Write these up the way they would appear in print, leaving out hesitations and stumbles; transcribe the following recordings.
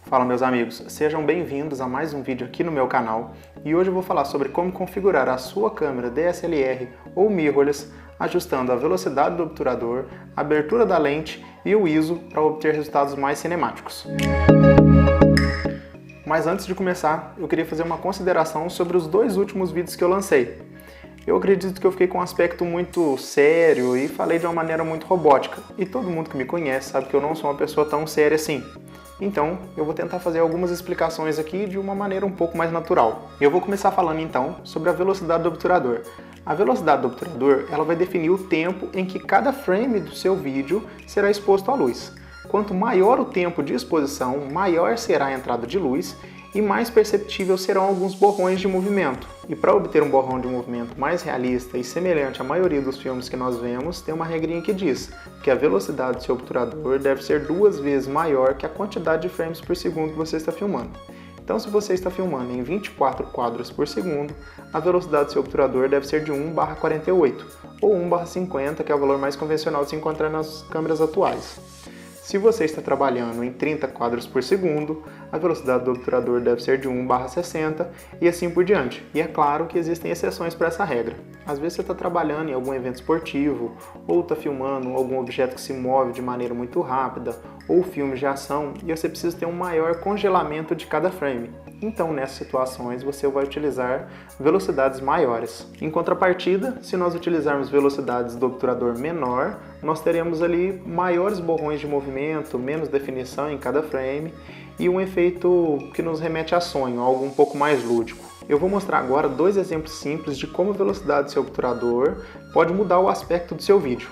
Fala meus amigos, sejam bem-vindos a mais um vídeo aqui no meu canal e hoje eu vou falar sobre como configurar a sua câmera DSLR ou mirrorless ajustando a velocidade do obturador, a abertura da lente e o ISO para obter resultados mais cinemáticos. Mas antes de começar, eu queria fazer uma consideração sobre os dois últimos vídeos que eu lancei. Eu acredito que eu fiquei com um aspecto muito sério e falei de uma maneira muito robótica. E todo mundo que me conhece sabe que eu não sou uma pessoa tão séria assim. Então, eu vou tentar fazer algumas explicações aqui de uma maneira um pouco mais natural. Eu vou começar falando então sobre a velocidade do obturador. A velocidade do obturador, ela vai definir o tempo em que cada frame do seu vídeo será exposto à luz. Quanto maior o tempo de exposição, maior será a entrada de luz e mais perceptível serão alguns borrões de movimento. E para obter um borrão de movimento mais realista e semelhante à maioria dos filmes que nós vemos, tem uma regrinha que diz que a velocidade do seu obturador deve ser 2 vezes maior que a quantidade de frames por segundo que você está filmando. Então, se você está filmando em 24 quadros por segundo, a velocidade do seu obturador deve ser de 1/48 ou 1/50, que é o valor mais convencional de se encontrar nas câmeras atuais. Se você está trabalhando em 30 quadros por segundo, a velocidade do obturador deve ser de 1/60 e assim por diante. E é claro que existem exceções para essa regra. Às vezes você está trabalhando em algum evento esportivo, ou está filmando algum objeto que se move de maneira muito rápida, ou filmes de ação, e você precisa ter um maior congelamento de cada frame. Então, nessas situações, você vai utilizar velocidades maiores. Em contrapartida, se nós utilizarmos velocidades do obturador menor, nós teremos ali maiores borrões de movimento, menos definição em cada frame e um efeito que nos remete a sonho, algo um pouco mais lúdico. Eu vou mostrar agora 2 exemplos simples de como a velocidade do seu obturador pode mudar o aspecto do seu vídeo.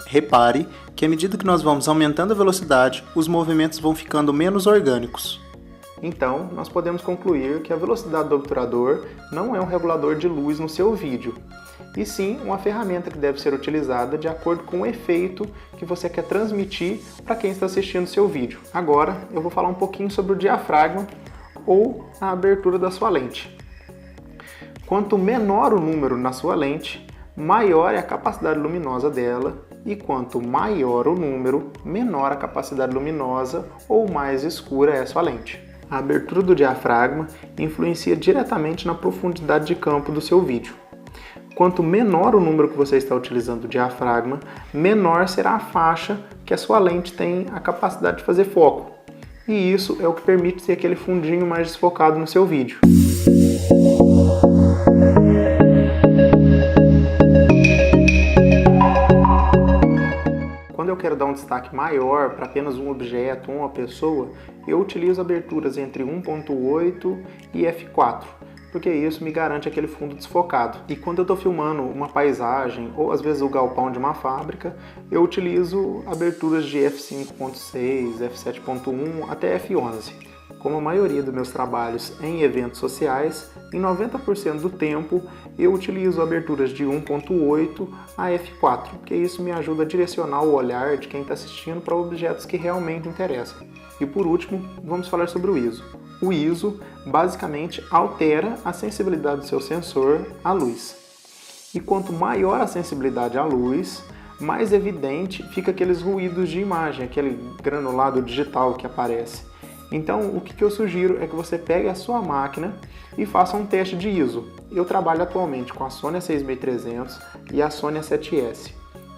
Repare que à medida que nós vamos aumentando a velocidade, os movimentos vão ficando menos orgânicos. Então, nós podemos concluir que a velocidade do obturador não é um regulador de luz no seu vídeo, e sim uma ferramenta que deve ser utilizada de acordo com o efeito que você quer transmitir para quem está assistindo seu vídeo. Agora, eu vou falar um pouquinho sobre o diafragma ou a abertura da sua lente. Quanto menor o número na sua lente, maior é a capacidade luminosa dela, e quanto maior o número, menor a capacidade luminosa ou mais escura é a sua lente. A abertura do diafragma influencia diretamente na profundidade de campo do seu vídeo. Quanto menor o número que você está utilizando do diafragma, menor será a faixa que a sua lente tem a capacidade de fazer foco. E isso é o que permite ter aquele fundinho mais desfocado no seu vídeo. Quando eu quero dar um destaque maior para apenas um objeto ou uma pessoa, eu utilizo aberturas entre 1.8 e f4, porque isso me garante aquele fundo desfocado. E quando eu estou filmando uma paisagem ou às vezes o galpão de uma fábrica, eu utilizo aberturas de f5.6, f7.1 até f11. Como a maioria dos meus trabalhos em eventos sociais, em 90% do tempo eu utilizo aberturas de 1.8 a f4, porque isso me ajuda a direcionar o olhar de quem está assistindo para objetos que realmente interessam. E por último, vamos falar sobre o ISO. O ISO basicamente altera a sensibilidade do seu sensor à luz. E quanto maior a sensibilidade à luz, mais evidente fica aqueles ruídos de imagem, aquele granulado digital que aparece. Então, o que eu sugiro é que você pegue a sua máquina e faça um teste de ISO. Eu trabalho atualmente com a Sony A6300 e a Sony A7S.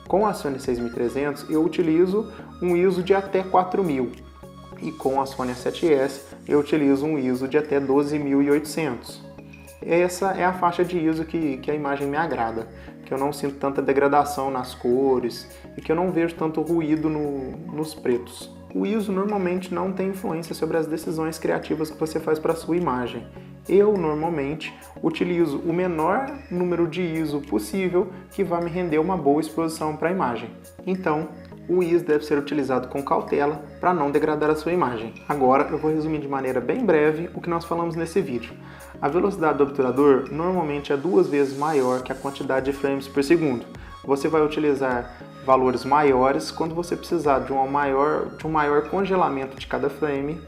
Com a Sony A6300, eu utilizo um ISO de até 4000. E com a Sony A7S, eu utilizo um ISO de até 12800. Essa é a faixa de ISO que a imagem me agrada, que eu não sinto tanta degradação nas cores e que eu não vejo tanto ruído nos pretos. O ISO normalmente não tem influência sobre as decisões criativas que você faz para a sua imagem. Eu, normalmente, utilizo o menor número de ISO possível que vai me render uma boa exposição para a imagem. Então, o ISO deve ser utilizado com cautela para não degradar a sua imagem. Agora, eu vou resumir de maneira bem breve o que nós falamos nesse vídeo. A velocidade do obturador normalmente é 2 vezes maior que a quantidade de frames por segundo. Você vai utilizar valores maiores quando você precisar de um maior congelamento de cada frame,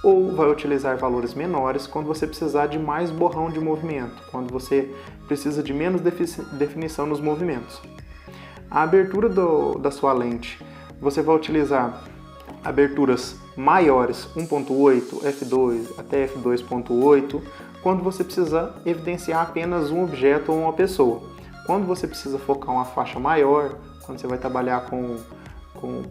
ou vai utilizar valores menores quando você precisar de mais borrão de movimento, quando você precisa de menos definição nos movimentos. A abertura da sua lente, você vai utilizar aberturas maiores, 1.8, f2 até f2.8, quando você precisa evidenciar apenas um objeto ou uma pessoa. Quando você precisa focar uma faixa maior, quando você vai trabalhar com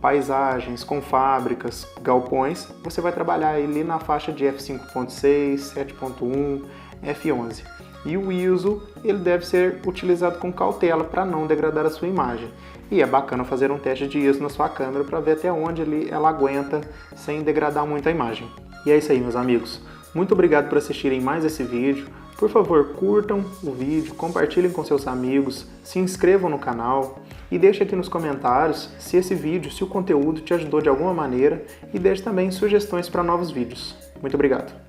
paisagens, com fábricas, galpões, você vai trabalhar ali na faixa de f5.6, 7.1, f11. E o ISO ele deve ser utilizado com cautela para não degradar a sua imagem. E é bacana fazer um teste de ISO na sua câmera para ver até onde ela aguenta sem degradar muito a imagem. E é isso aí, meus amigos. Muito obrigado por assistirem mais esse vídeo. Por favor, curtam o vídeo, compartilhem com seus amigos, se inscrevam no canal e deixe aqui nos comentários se esse vídeo, se o conteúdo te ajudou de alguma maneira e deixe também sugestões para novos vídeos. Muito obrigado!